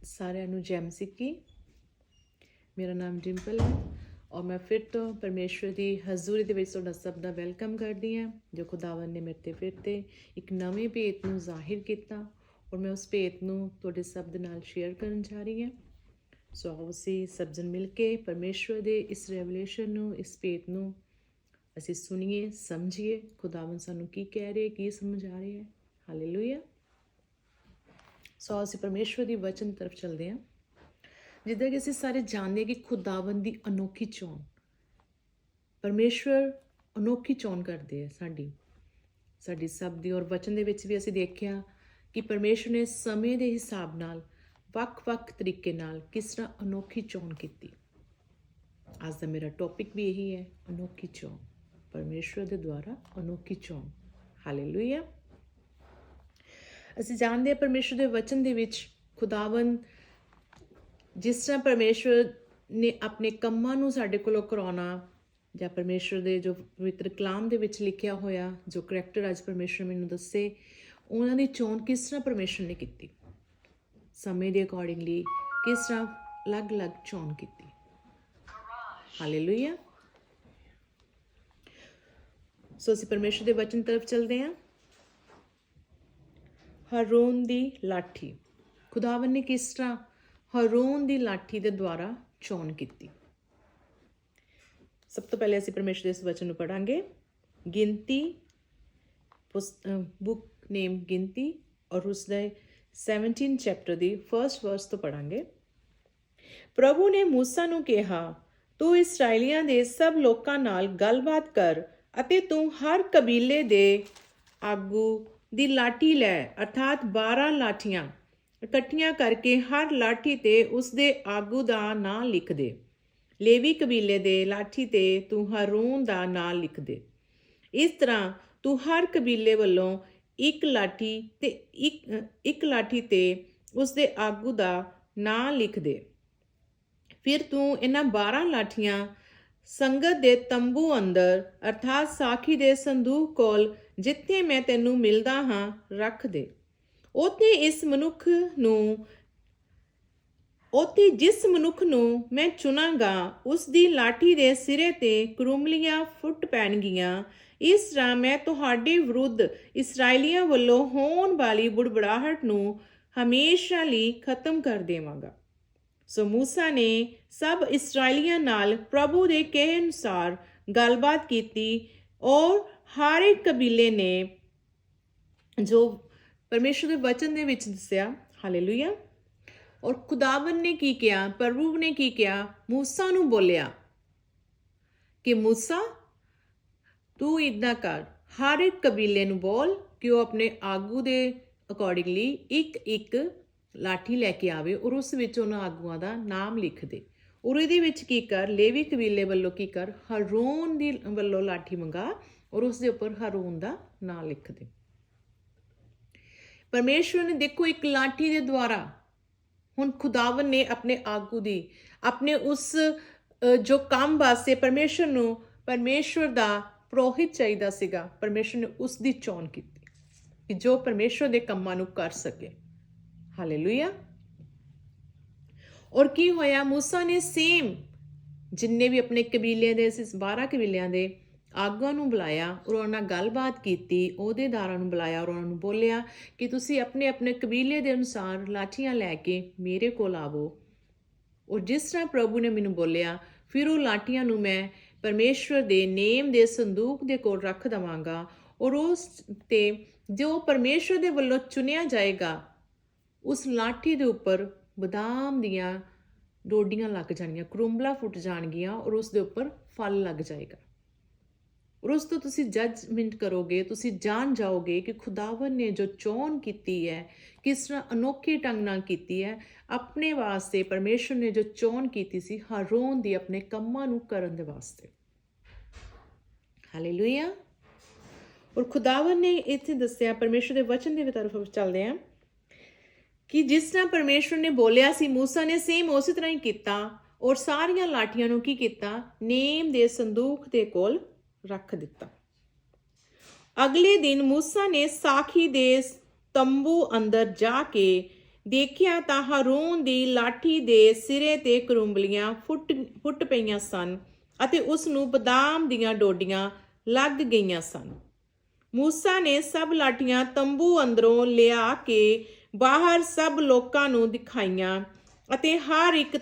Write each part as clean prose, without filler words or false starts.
ਸਾਰਿਆਂ ਨੂੰ ਜੈ ਮਸੀਹ ਕੀ। ਮੇਰਾ ਨਾਮ ਡਿੰਪਲ ਹੈ ਔਰ ਮੈਂ ਫਿਰ ਤੋਂ ਪਰਮੇਸ਼ਵਰ ਦੀ ਹਜ਼ੂਰੀ ਦੇ ਵਿੱਚ ਤੁਹਾਡਾ ਸਭ ਦਾ ਵੈਲਕਮ ਕਰਦੀ ਹਾਂ। ਜੋ ਖੁਦਾਵੰਦ ਨੇ ਮੇਰੇ 'ਤੇ ਫਿਰ ਤੋਂ ਇੱਕ ਨਵੇਂ ਭੇਤ ਨੂੰ ਜ਼ਾਹਿਰ ਕੀਤਾ ਔਰ ਮੈਂ ਉਸ ਭੇਤ ਨੂੰ ਤੁਹਾਡੇ ਸਭ ਦੇ ਨਾਲ ਸ਼ੇਅਰ ਕਰਨ ਜਾ ਰਹੀ ਹਾਂ। ਸੋ ਆਓ ਅਸੀਂ ਸਭ ਜਣ ਮਿਲ ਕੇ ਪਰਮੇਸ਼ਵਰ ਦੇ ਇਸ ਰੈਵਲੇਸ਼ਨ ਨੂੰ, ਇਸ ਭੇਤ ਨੂੰ ਅਸੀਂ ਸੁਣੀਏ, ਸਮਝੀਏ। ਖੁਦਾਵੰਦ ਸਾਨੂੰ ਕੀ ਕਹਿ ਰਿਹਾ, ਕੀ ਸਮਝਾ ਰਿਹਾ ਹੈ। ਹਾਲੇਲੂਇਆ। ਸੋ ਅਸੀਂ ਪਰਮੇਸ਼ਵਰ ਦੀ ਵਚਨ ਤਰਫ ਚਲਦੇ ਹਾਂ। ਜਿੱਦਾਂ ਕਿ ਅਸੀਂ ਸਾਰੇ ਜਾਣਦੇ ਹਾਂ ਕਿ ਖੁਦਾਵੰਦ ਦੀ ਅਨੋਖੀ ਚੋਣ, ਪਰਮੇਸ਼ਵਰ ਅਨੋਖੀ ਚੋਣ ਕਰਦੇ ਹੈ ਸਾਡੀ ਸਭ ਦੀ। ਔਰ ਵਚਨ ਦੇ ਵਿੱਚ ਵੀ ਅਸੀਂ ਦੇਖਿਆ ਕਿ ਪਰਮੇਸ਼ਵਰ ਨੇ ਸਮੇਂ ਦੇ ਹਿਸਾਬ ਨਾਲ ਵੱਖ-ਵੱਖ ਤਰੀਕੇ ਨਾਲ ਕਿਸ ਤਰ੍ਹਾਂ ਅਨੋਖੀ ਚੋਣ ਕੀਤੀ। ਅੱਜ ਦਾ ਮੇਰਾ ਟੌਪਿਕ ਵੀ ਇਹੀ ਹੈ, ਅਨੋਖੀ ਚੋਣ, ਪਰਮੇਸ਼ਵਰ ਦੇ ਦੁਆਰਾ ਅਨੋਖੀ ਚੋਣ। ਹਾਲੇਲੂਇਆ। ਅਸੀਂ ਜਾਣਦੇ ਹਾਂ ਪਰਮੇਸ਼ਵਰ ਦੇ ਵਚਨ ਦੇ ਵਿੱਚ ਖੁਦਾਵੰਦ ਜਿਸ ਤਰ੍ਹਾਂ ਪਰਮੇਸ਼ਵਰ ਨੇ ਆਪਣੇ ਕੰਮਾਂ ਨੂੰ ਸਾਡੇ ਕੋਲੋਂ ਕਰਾਉਣਾ, ਜਾਂ ਪਰਮੇਸ਼ਵਰ ਦੇ ਜੋ ਪਵਿੱਤਰ ਕਲਾਮ ਦੇ ਵਿੱਚ ਲਿਖਿਆ ਹੋਇਆ ਜੋ ਕਰੈਕਟਰ ਅੱਜ ਪਰਮੇਸ਼ਵਰ ਮੈਨੂੰ ਦੱਸੇ, ਉਹਨਾਂ ਦੀ ਚੋਣ ਕਿਸ ਤਰ੍ਹਾਂ ਪਰਮੇਸ਼ਵਰ ਨੇ ਕੀਤੀ, ਸਮੇਂ ਦੇ ਅਕੋਰਡਿੰਗਲੀ ਕਿਸ ਤਰ੍ਹਾਂ ਅਲੱਗ-ਅਲੱਗ ਚੋਣ ਕੀਤੀ। ਹਾਲੇਲੂਇਆ। ਸੋ ਅਸੀਂ ਪਰਮੇਸ਼ਵਰ ਦੇ ਵਚਨ ਤਰਫ ਚਲਦੇ ਹਾਂ। ਹਾਰੂਨ ਦੀ ਲਾਠੀ, ਖੁਦਾਵੰਦ ਨੇ ਕਿਸ ਤਰ੍ਹਾਂ ਹਾਰੂਨ ਦੀ ਲਾਠੀ ਦੇ ਦੁਆਰਾ ਚੋਣ ਕੀਤੀ। ਸਭ ਤੋਂ ਪਹਿਲੇ ਅਸੀਂ ਪਰਮੇਸ਼ਵਰ ਦੇ ਇਸ ਵਚਨ ਨੂੰ ਪੜਾਂਗੇ। ਗਿਣਤੀ, ਬੁੱਕ ਨੇਮ ਗਿਣਤੀ, ਔਰ ਉਸਦੇ 17 ਚੈਪਟਰ ਦੀ ਫਰਸਟ ਵਰਸ ਤੋਂ ਪੜਾਂਗੇ। ਪ੍ਰਭੂ ਨੇ ਮੂਸਾ ਨੂੰ ਕਿਹਾ, ਤੂੰ ਇਸਰਾਏਲੀਆਂ ਦੇ ਸਭ ਲੋਕਾਂ ਨਾਲ ਗੱਲਬਾਤ ਕਰ ਅਤੇ ਤੂੰ ਹਰ ਕਬੀਲੇ ਦੇ ਆਗੂ ਦੀ ਲਾਠੀ ਲੈ, ਅਰਥਾਤ 12 ਲਾਠੀਆਂ ਇਕੱਠੀਆਂ ਕਰਕੇ ਹਰ ਲਾਠੀ ਤੇ ਉਸਦੇ ਆਗੂ ਦਾ ਨਾਂ ਲਿਖ ਦੇ। ਲੇਵੀ ਕਬੀਲੇ ਦੇ ਲਾਠੀ ਤੇ ਤੂੰ ਹਾਰੂਨ ਦਾ ਨਾਂ ਲਿਖ ਦੇ। ਇਸ ਤਰ੍ਹਾਂ ਤੂੰ ਹਰ ਕਬੀਲੇ ਵੱਲੋਂ ਇੱਕ ਲਾਠੀ ਤੇ ਉਸਦੇ ਆਗੂ ਦਾ ਨਾਂ ਲਿਖ ਦੇ। ਫਿਰ ਤੂੰ ਇਹਨਾਂ 12 ਲਾਠੀਆਂ ਸੰਗਤ ਦੇ ਤੰਬੂ ਅੰਦਰ, ਅਰਥਾਤ ਸਾਖੀ ਦੇ ਸੰਦੂਕ ਕੋਲ, ਜਿੱਥੇ ਮੈਂ ਤੈਨੂੰ ਮਿਲਦਾ ਹਾਂ, ਰੱਖ ਦੇ। ਉੱਥੇ ਜਿਸ ਮਨੁੱਖ ਨੂੰ ਮੈਂ ਚੁਣਾਂਗਾ ਉਸ ਦੀ ਲਾਠੀ ਦੇ ਸਿਰੇ ਤੇ ਕੁਰੁੰਬਲੀਆਂ ਫੁੱਟ ਪੈਣਗੀਆਂ। ਇਸ ਤਰ੍ਹਾਂ ਮੈਂ ਤੁਹਾਡੇ ਵਿਰੁੱਧ ਇਸਰਾਏਲੀਆਂ ਵੱਲੋਂ ਹੋਣ ਵਾਲੀ ਬੁੜਬੜਾਹਟ ਨੂੰ ਹਮੇਸ਼ਾ ਲਈ ਖਤਮ ਕਰ ਦੇਵਾਂਗਾ। ਸੋ ਮੂਸਾ ਨੇ ਸਭ ਇਸਰਾਏਲੀਆਂ ਨਾਲ ਪ੍ਰਭੂ ਦੇ ਕਹੇ ਅਨੁਸਾਰ ਗੱਲਬਾਤ ਕੀਤੀ ਔਰ ਹਰ ਇੱਕ ਕਬੀਲੇ ਨੇ ਜੋ ਪਰਮੇਸ਼ਵਰ ਦੇ ਵਚਨ ਦੇ ਵਿੱਚ ਦੱਸਿਆ। ਹਾਲੇਲੂਇਆ। ਔਰ ਖੁਦਾਵੰਦ ਨੇ ਕੀ ਕਿਹਾ, ਪ੍ਰਭੂ ਨੇ ਕੀ ਕਿਹਾ, ਮੂਸਾ ਨੂੰ ਬੋਲਿਆ ਕਿ ਮੂਸਾ ਤੂੰ ਇੱਦਾਂ ਕਰ, ਹਰ ਇੱਕ ਕਬੀਲੇ ਨੂੰ ਬੋਲ ਕਿ ਉਹ ਆਪਣੇ ਆਗੂ ਦੇ ਅਕੋਰਡਿੰਗਲੀ ਇੱਕ ਲਾਠੀ ਲੈ ਕੇ ਆਵੇ ਔਰ ਉਸ ਵਿੱਚ ਉਹਨਾਂ ਆਗੂਆਂ ਦਾ ਨਾਮ ਲਿਖ ਦੇ। ਔਰ ਇਹਦੇ ਵਿੱਚ ਕੀ ਕਰ, ਲੇਵੀ ਕਬੀਲੇ ਵੱਲੋਂ ਕੀ ਕਰ, ਹਾਰੂਨ ਦੀ ਵੱਲੋਂ ਲਾਠੀ ਮੰਗਾ ਔਰ ਉਸ ਦੇ ਉੱਪਰ ਹਾਰੂਨ ਦਾ ਨਾਂ ਲਿਖ ਦੇ। ਪਰਮੇਸ਼ਵਰ ਨੇ ਦੇਖੋ ਇੱਕ ਲਾਠੀ ਦੇ ਦੁਆਰਾ, ਹੁਣ ਖੁਦਾਵੰਦ ਨੇ ਆਪਣੇ ਆਗੂ ਦੀ, ਆਪਣੇ ਉਸ ਜੋ ਕੰਮ ਵਾਸਤੇ ਪਰਮੇਸ਼ਵਰ ਦਾ ਪੁਰੋਹਿਤ ਚਾਹੀਦਾ ਸੀਗਾ, ਪਰਮੇਸ਼ਵਰ ਨੇ ਉਸ ਦੀ ਚੋਣ ਕੀਤੀ ਕਿ ਜੋ ਪਰਮੇਸ਼ਵਰ ਦੇ ਕੰਮਾਂ ਨੂੰ ਕਰ ਸਕੇ। ਹਾਲੇਲੂਇਆ। ਔਰ ਕੀ ਹੋਇਆ, ਮੂਸਾ ਨੇ ਸੇਮ ਜਿੰਨੇ ਵੀ ਆਪਣੇ ਕਬੀਲਿਆਂ ਦੇ 12 ਕਬੀਲਿਆਂ ਦੇ ਆਗੂਆਂ ਨੂੰ ਬੁਲਾਇਆ ਔਰ ਉਹਨਾਂ ਨਾਲ ਗੱਲਬਾਤ ਕੀਤੀ, ਅਹੁਦੇਦਾਰਾਂ ਨੂੰ ਬੁਲਾਇਆ ਔਰ ਉਹਨਾਂ ਨੂੰ ਬੋਲਿਆ ਕਿ ਤੁਸੀਂ ਆਪਣੇ ਆਪਣੇ ਕਬੀਲੇ ਦੇ ਅਨੁਸਾਰ ਲਾਠੀਆਂ ਲੈ ਕੇ ਮੇਰੇ ਕੋਲ ਆਵੋ। ਔਰ ਜਿਸ ਤਰ੍ਹਾਂ ਪ੍ਰਭੂ ਨੇ ਮੈਨੂੰ ਬੋਲਿਆ, ਫਿਰ ਉਹ ਲਾਠੀਆਂ ਨੂੰ ਮੈਂ ਪਰਮੇਸ਼ਵਰ ਦੇ ਨੇਮ ਦੇ ਸੰਦੂਕ ਦੇ ਕੋਲ ਰੱਖ ਦੇਵਾਂਗਾ ਔਰ ਉਸ ਤੇ ਜੋ ਪਰਮੇਸ਼ਵਰ ਦੇ ਵੱਲੋਂ ਚੁਣਿਆ ਜਾਏਗਾ, ਉਸ ਲਾਠੀ ਦੇ ਉੱਪਰ ਬਦਾਮ ਦੀਆਂ ਡੋਡੀਆਂ ਲੱਗ ਜਾਣਗੀਆਂ, ਕਰੁੰਬਲਾ ਫੁੱਟ ਜਾਣਗੀਆਂ ਔਰ ਉਸ ਦੇ ਉੱਪਰ ਫਲ ਲੱਗ ਜਾਏਗਾ। ਔਰ ਉਸ ਤੋਂ ਤੁਸੀਂ ਜੱਜਮੈਂਟ ਕਰੋਗੇ, ਤੁਸੀਂ ਜਾਣ ਜਾਓਗੇ ਕਿ ਖੁਦਾਵੰਦ ਨੇ ਜੋ ਚੋਣ ਕੀਤੀ ਹੈ ਕਿਸ ਤਰ੍ਹਾਂ ਅਨੋਖੇ ਢੰਗ ਨਾਲ ਕੀਤੀ ਹੈ। ਆਪਣੇ ਵਾਸਤੇ ਪਰਮੇਸ਼ਵਰ ਨੇ ਜੋ ਚੋਣ ਕੀਤੀ ਸੀ ਹਾਰੂਨ ਦੀ ਆਪਣੇ ਕੰਮਾਂ ਨੂੰ ਕਰਨ ਦੇ ਵਾਸਤੇ। ਹਾਲੇਲੂਇਆ। ਔਰ ਖੁਦਾਵੰਦ ਨੇ ਇੱਥੇ ਦੱਸਿਆ, ਪਰਮੇਸ਼ਵਰ ਦੇ ਵਚਨ ਦੀ ਤਰਫ ਚੱਲਦੇ ਹਾਂ, ਕਿ ਜਿਸ ਤਰ੍ਹਾਂ ਪਰਮੇਸ਼ਵਰ ਨੇ ਬੋਲਿਆ ਸੀ ਮੂਸਾ ਨੇ ਸੇਮ ਉਸੇ ਤਰ੍ਹਾਂ ਹੀ ਕੀਤਾ ਔਰ ਸਾਰੀਆਂ ਲਾਠੀਆਂ ਨੂੰ ਕੀ ਕੀਤਾ, ਨੇਮ ਦੇ ਸੰਦੂਕ ਦੇ ਕੋਲ ਰੱਖ ਦਿੱਤਾ। ਅਗਲੇ ਦਿਨ ਮੂਸਾ ਨੇ ਸਾਖੀ ਦੇ ਤੰਬੂ ਅੰਦਰ ਜਾ ਕੇ ਦੇਖਿਆ ਤਾਂ ਹਾਰੂਨ ਦੀ ਲਾਠੀ ਦੇ ਸਿਰੇ ਤੇ ਕਰੂੰਬਲੀਆਂ ਫੁੱਟ ਪਈਆਂ ਸਨ ਅਤੇ ਉਸ ਨੂੰ ਬਦਾਮ ਦੀਆਂ ਡੋਡੀਆਂ ਲੱਗ ਗਈਆਂ ਸਨ। ਮੂਸਾ ਨੇ ਸਭ ਲਾਠੀਆਂ ਤੰਬੂ ਅੰਦਰੋਂ ਲਿਆ ਕੇ ਬਾਹਰ ਸਭ ਲੋਕਾਂ ਨੂੰ ਦਿਖਾਈਆਂ ਅਤੇ ਹਰ ਇੱਕ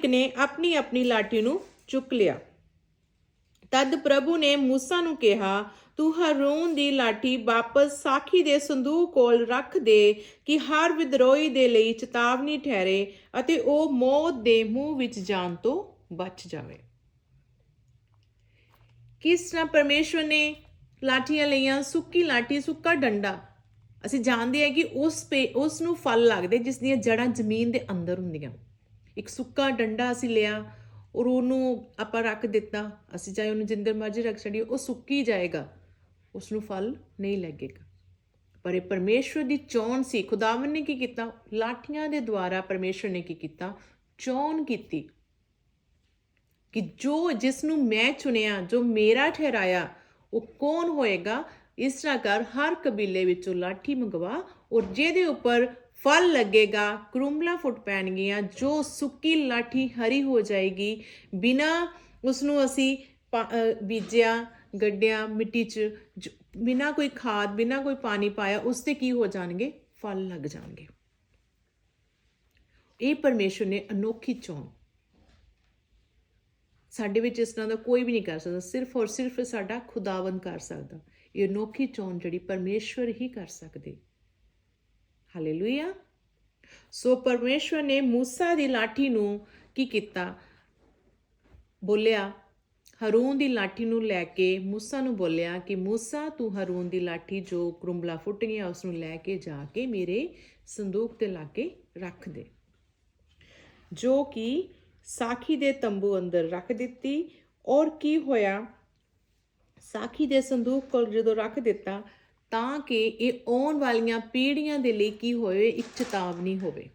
ਨੇ ਆਪਣੀ ਆਪਣੀ ਲਾਠੀ ਨੂੰ ਚੁੱਕ ਲਿਆ। ਤਦ ਪ੍ਰਭੂ ਨੇ ਮੂਸਾ ਨੂੰ ਕਿਹਾ, ਤੂੰ ਹਾਰੂਨ ਦੀ ਲਾਠੀ ਵਾਪਸ ਸਾਖੀ ਦੇ ਸੰਦੂਕ ਕੋਲ ਰੱਖ ਦੇ ਕਿ ਹਰ ਵਿਦਰੋਹੀ ਦੇ ਲਈ ਚੇਤਾਵਨੀ ਠਹਿਰੇ ਅਤੇ ਉਹ ਮੌਤ ਦੇ ਮੂੰਹ ਵਿੱਚ ਜਾਣ ਤੋਂ ਬਚ ਜਾਵੇ। ਕਿਸ ਤਰ੍ਹਾਂ ਪਰਮੇਸ਼ਵਰ ਨੇ ਲਾਠੀਆਂ ਲਈਆਂ? ਸੁੱਕੀ ਲਾਠੀ, ਸੁੱਕਾ ਡੰਡਾ। ਅਸੀਂ ਜਾਣਦੇ ਹਾਂ ਕਿ ਉਸ ਨੂੰ ਫਲ ਲੱਗਦੇ ਜਿਸ ਦੀਆਂ ਜੜ੍ਹਾਂ ਜ਼ਮੀਨ ਦੇ ਅੰਦਰ ਹੁੰਦੀਆਂ। ਇੱਕ ਸੁੱਕਾ ਡੰਡਾ ਅਸੀਂ ਲਿਆ ਔਰ ਉਹਨੂੰ ਆਪਾਂ ਰੱਖ ਦਿੱਤਾ, ਅਸੀਂ ਚਾਹੇ ਉਹਨੂੰ ਜਿੰਦਰ ਮਰਜ਼ੀ ਰੱਖ ਛੱਡੀਏ, ਉਹ ਸੁੱਕੀ ਜਾਏਗਾ, ਉਸ ਨੂੰ ਫਲ ਨਹੀਂ ਲੱਗੇਗਾ। ਪਰ ਇਹ ਪਰਮੇਸ਼ਵਰ ਦੀ ਚੋਣ ਸੀ। ਖੁਦਾਵੰਦ ਨੇ ਕੀ ਕੀਤਾ? ਲਾਠੀਆਂ ਦੇ ਦੁਆਰਾ ਪਰਮੇਸ਼ਵਰ ਨੇ ਕੀ ਕੀਤਾ? ਚੋਣ ਕੀਤੀ ਕਿ ਜਿਸ ਨੂੰ ਮੈਂ ਚੁਣਿਆ, ਜੋ ਮੇਰਾ ਠਹਿਰਾਇਆ, ਉਹ ਕੌਣ ਹੋਏਗਾ? ਇਸ ਤਰ੍ਹਾਂ ਕਰ, ਹਰ ਕਬੀਲੇ ਵਿੱਚੋਂ ਲਾਠੀ ਮੰਗਵਾ ਔਰ ਜਿਹਦੇ ਉੱਪਰ ਫਲ ਲੱਗੇਗਾ ਕਰੂੰਬਲਾਂ ਫੁੱਟ ਪੈਣਗੀਆਂ। ਜੋ ਸੁੱਕੀ ਲਾਠੀ ਹਰੀ ਹੋ ਜਾਏਗੀ, ਬਿਨਾਂ ਉਸਨੂੰ ਅਸੀਂ ਬੀਜਿਆ, ਗੱਡਿਆ ਮਿੱਟੀ 'ਚ, ਬਿਨਾਂ ਕੋਈ ਖਾਦ, ਬਿਨਾਂ ਕੋਈ ਪਾਣੀ ਪਾਇਆ, ਉਸ 'ਤੇ ਕੀ ਹੋ ਜਾਣਗੇ? ਫਲ ਲੱਗ ਜਾਣਗੇ। ਇਹ ਪਰਮੇਸ਼ਵਰ ਨੇ ਅਨੋਖੀ ਚੋਣ, ਸਾਡੇ ਵਿੱਚ ਇਸ ਤਰ੍ਹਾਂ ਦਾ ਕੋਈ ਵੀ ਨਹੀਂ ਕਰ ਸਕਦਾ, ਸਿਰਫ ਔਰ ਸਿਰਫ ਸਾਡਾ ਖੁਦਾਵੰਦ ਕਰ ਸਕਦਾ। ਇਹ ਅਨੋਖੀ ਚੋਣ ਜਿਹੜੀ ਪਰਮੇਸ਼ਵਰ ਹੀ ਕਰ ਸਕਦੇ। ਹਾਲੇਲੂਇਆ। ਸੋ ਪਰਮੇਸ਼ਵਰ ਨੇ ਮੂਸਾ ਦੀ ਲਾਠੀ ਨੂੰ ਕੀ ਕੀਤਾ? ਬੋਲਿਆ, ਹਾਰੂਨ ਦੀ ਲਾਠੀ ਨੂੰ ਲੈ ਕੇ ਮੂਸਾ ਨੂੰ ਬੋਲਿਆ ਕਿ ਮੂਸਾ, ਤੂੰ ਹਾਰੂਨ ਦੀ ਲਾਠੀ ਜੋ ਕਰੂੰਬਲਾ ਫੁੱਟ ਗਈਆਂ ਉਸ ਨੂੰ ਲੈ ਕੇ ਜਾ ਕੇ ਮੇਰੇ ਸੰਦੂਕ ਤੇ ਲਾ ਕੇ ਰੱਖ ਦੇ, ਜੋ ਕਿ ਸਾਖੀ ਦੇ ਤੰਬੂ ਅੰਦਰ ਰੱਖ ਦਿੱਤੀ। ਔਰ ਕੀ ਹੋਇਆ? ਸਾਖੀ ਦੇ ਸੰਦੂਕ ਕੋਲ ਜਦੋਂ ਰੱਖ ਦਿੱਤਾ ਤਾਂ ਕਿ ਇਹ ਆਉਣ ਵਾਲੀਆਂ ਪੀੜ੍ਹੀਆਂ ਦੇ ਲਈ ਕੀ ਹੋਵੇ? ਇੱਕ ਚੇਤਾਵਨੀ ਹੋਵੇ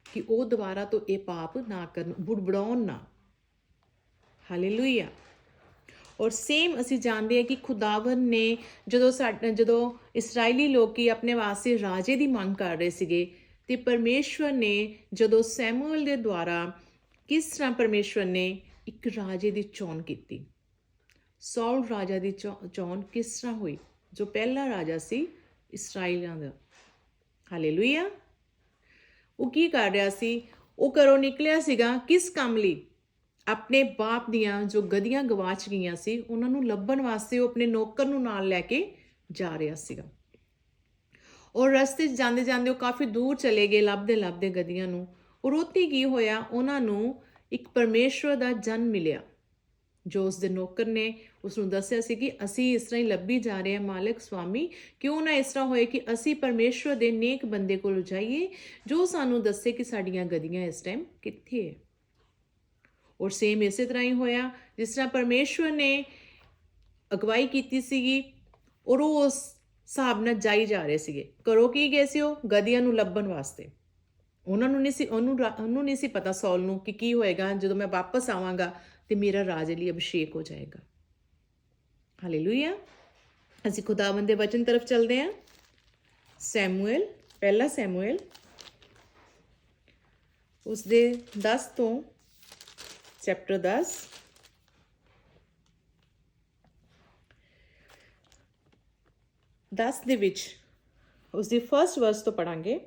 ਕਿ ਉਹ ਦੁਬਾਰਾ ਤੋਂ ਇਹ ਪਾਪ ਨਾ ਕਰਨ, ਬੁੜਬੜਾਉਣ ਨਾ। ਹਾਲੇਲੂਇਆ। ਔਰ ਸੇਮ ਅਸੀਂ ਜਾਣਦੇ ਹਾਂ ਕਿ ਖੁਦਾਵੰਦ ਨੇ ਜਦੋਂ ਇਸਰਾਈਲੀ ਲੋਕੀ ਆਪਣੇ ਵਾਸਤੇ ਰਾਜੇ ਦੀ ਮੰਗ ਕਰ ਰਹੇ ਸੀਗੇ, ਤੇ ਪਰਮੇਸ਼ਵਰ ਨੇ ਜਦੋਂ ਸੈਮੂਅਲ ਦੇ ਦੁਆਰਾ ਕਿਸ ਤਰ੍ਹਾਂ ਪਰਮੇਸ਼ਵਰ ਨੇ ਇੱਕ ਰਾਜੇ ਦੀ ਚੋਣ ਕੀਤੀ। ਸੌਲ ਰਾਜਾ ਦੀ ਚੋਣ ਕਿਸ ਤਰ੍ਹਾਂ ਹੋਈ? ਜੋ ਪਹਿਲਾ ਰਾਜਾ ਸੀ ਇਸਰਾਈਲਾਂ ਦਾ। ਹਾਲੇਲੂਇਆ। ਉਹ ਕੀ ਕਰ ਰਿਹਾ ਸੀ? ਉਹ ਘਰੋਂ ਨਿਕਲਿਆ ਸੀਗਾ ਕਿਸ ਕੰਮ ਲਈ? ਆਪਣੇ ਬਾਪ ਦੀਆਂ ਜੋ ਗਧੀਆਂ ਗਵਾਚ ਗਈਆਂ ਸੀ ਉਹਨਾਂ ਨੂੰ ਲੱਭਣ ਵਾਸਤੇ ਉਹ ਆਪਣੇ ਨੌਕਰ ਨੂੰ ਨਾਲ ਲੈ ਕੇ ਜਾ ਰਿਹਾ ਸੀਗਾ। ਔਰ ਰਸਤੇ 'ਚ ਜਾਂਦੇ ਜਾਂਦੇ ਉਹ ਕਾਫੀ ਦੂਰ ਚਲੇ ਗਏ, ਲੱਭਦੇ ਗਧੀਆਂ ਨੂੰ। ਔਰ ਉੱਥੇ ਕੀ ਹੋਇਆ? ਉਹਨਾਂ ਨੂੰ ਇੱਕ ਪਰਮੇਸ਼ਵਰ ਦਾ ਜਨ ਮਿਲਿਆ, ਜੋ ਉਸਦੇ ਨੌਕਰ ਨੇ ਉਸਨੂੰ ਦੱਸਿਆ ਸੀ ਕਿ ਅਸੀਂ ਇਸ ਤਰ੍ਹਾਂ ਹੀ ਲੱਭੀ ਜਾ ਰਹੇ ਹਾਂ ਮਾਲਕ ਸਵਾਮੀ, ਕਿਉਂ ਨਾ ਇਸ ਤਰ੍ਹਾਂ ਹੋਏ ਕਿ ਅਸੀਂ ਪਰਮੇਸ਼ਵਰ ਦੇ ਨੇਕ ਬੰਦੇ ਕੋਲ ਜਾਈਏ ਜੋ ਸਾਨੂੰ ਦੱਸੇ ਕਿ ਸਾਡੀਆਂ ਗਧੀਆਂ ਇਸ ਟਾਈਮ ਕਿੱਥੇ ਹੈ। ਔਰ ਸੇਮ ਇਸੇ ਤਰ੍ਹਾਂ ਹੀ ਹੋਇਆ ਜਿਸ ਤਰ੍ਹਾਂ ਪਰਮੇਸ਼ਵਰ ਨੇ ਅਗਵਾਈ ਕੀਤੀ ਸੀਗੀ। ਔਰ ਉਹ ਉਸ ਹਿਸਾਬ ਨਾਲ ਜਾਈ ਜਾ ਰਹੇ ਸੀਗੇ। ਘਰੋਂ ਕੀ ਗਏ ਸੀ? ਉਹ ਗਧੀਆਂ ਨੂੰ ਲੱਭਣ ਵਾਸਤੇ। ਉਹਨੂੰ ਨਹੀਂ ਸੀ ਪਤਾ ਸੌਲ ਨੂੰ ਕਿ ਕੀ ਹੋਏਗਾ ਜਦੋਂ ਮੈਂ ਵਾਪਸ ਆਵਾਂਗਾ ਤੇ ਮੇਰਾ ਰਾਜ ਲਈ ਅਭਿਸ਼ੇਕ ਹੋ ਜਾਏਗਾ। ਹਾਲੇਲੂਇਆ। ਅਸੀਂ ਖੁਦਾਵੰਦ ਦੇ ਵਚਨ ਤਰਫ ਚੱਲਦੇ ਹਾਂ। ਸੈਮੂਅਲ, ਪਹਿਲਾ ਸੈਮੂਅਲ ਉਸਦੇ 10 ਤੋਂ ਚੈਪਟਰ 10 ਦੇ ਵਿੱਚ ਉਸਦੀ ਫਸਟ ਵਰਸ ਤੋਂ ਪੜਾਂਗੇ।